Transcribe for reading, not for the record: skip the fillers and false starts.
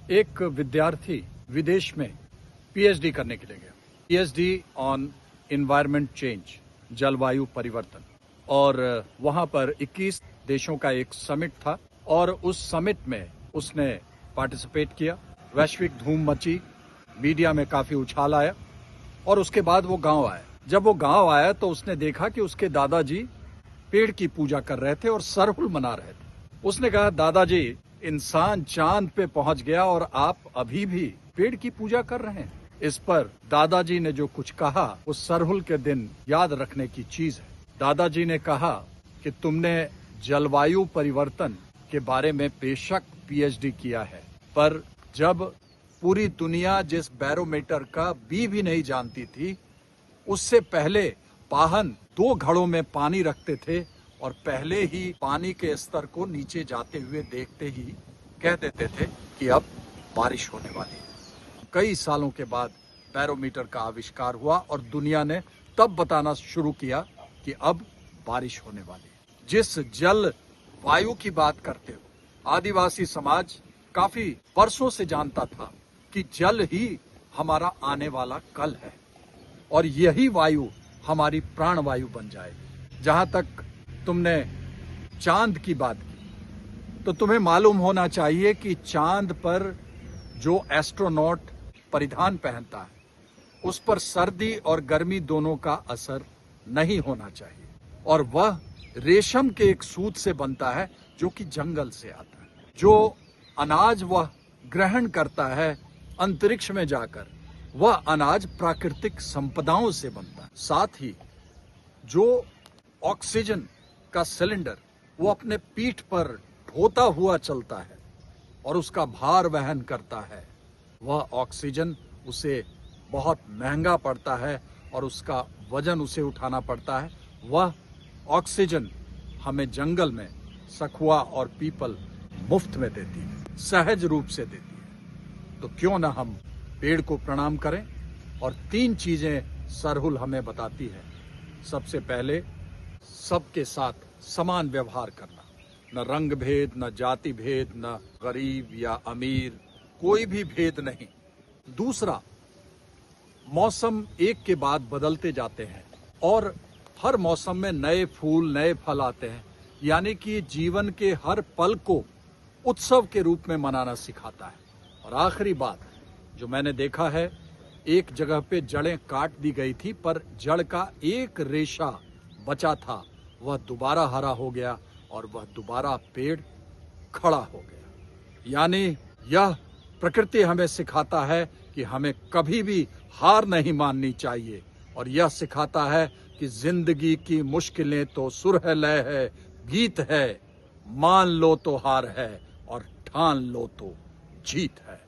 एक विद्यार्थी विदेश में पीएचडी करने के लिए गया। पीएचडी ऑन एनवायरनमेंट चेंज, जलवायु परिवर्तन। और वहां पर 21 देशों का एक समिट था और उस समिट में उसने पार्टिसिपेट किया। वैश्विक धूम मची, मीडिया में काफी उछाल आया और उसके बाद वो गांव आया। जब वो गांव आया तो उसने देखा कि उसके दादाजी पेड़ की पूजा कर रहे थे और सरहुल मना रहे थे। उसने कहा, दादाजी, इंसान चांद पे पहुंच गया और आप अभी भी पेड़ की पूजा कर रहे हैं। इस पर दादाजी ने जो कुछ कहा वो सरहुल के दिन याद रखने की चीज है। दादाजी ने कहा कि तुमने जलवायु परिवर्तन के बारे में बेशक पीएचडी किया है, पर जब पूरी दुनिया जिस बैरोमीटर का भी नहीं जानती थी, उससे पहले पाहन 2 घड़ों में पानी रखते थे और पहले ही पानी के स्तर को नीचे जाते हुए देखते ही कह देते थे कि अब बारिश होने वाली है। कई सालों के बाद बैरोमीटर का आविष्कार हुआ और दुनिया ने तब बताना शुरू किया कि अब बारिश होने वाली है। जिस जल वायु की बात करते हो, आदिवासी समाज काफी वर्षों से जानता था कि जल ही हमारा आने वाला कल है और यही वायु हमारी प्राण वायु बन जाएगी। जहां तक तुमने चांद की बात की, तो तुम्हें मालूम होना चाहिए कि चांद पर जो एस्ट्रोनॉट परिधान पहनता है, उस पर सर्दी और गर्मी दोनों का असर नहीं होना चाहिए और वह रेशम के एक सूत से बनता है जो कि जंगल से आता है। जो अनाज वह ग्रहण करता है अंतरिक्ष में जाकर, वह अनाज प्राकृतिक संपदाओं से बनता है। साथ ही जो ऑक्सीजन का सिलेंडर वो अपने पीठ पर ढोता हुआ चलता है और उसका भार वहन करता है, वह ऑक्सीजन उसे बहुत महंगा पड़ता है और उसका वजन उसे उठाना पड़ता है। वह ऑक्सीजन हमें जंगल में सखुआ और पीपल मुफ्त में देती है, सहज रूप से देती है। तो क्यों ना हम पेड़ को प्रणाम करें। और 3 चीजें सरहुल हमें बताती है। सबसे पहले, सबके साथ समान व्यवहार करना, न रंग भेद, न जाति भेद, न गरीब या अमीर, कोई भी भेद नहीं। दूसरा, मौसम एक के बाद बदलते जाते हैं और हर मौसम में नए फूल नए फल आते हैं, यानी कि जीवन के हर पल को उत्सव के रूप में मनाना सिखाता है। और आखिरी बात जो मैंने देखा है, एक जगह पे जड़ें काट दी गई थी पर जड़ का एक रेशा बचा था, वह दोबारा हरा हो गया और वह दोबारा पेड़ खड़ा हो गया। यानी यह प्रकृति हमें सिखाता है कि हमें कभी भी हार नहीं माननी चाहिए और यह सिखाता है कि जिंदगी की मुश्किलें तो सुर है, लय है, गीत है, मान लो तो हार है और ठान लो तो जीत है।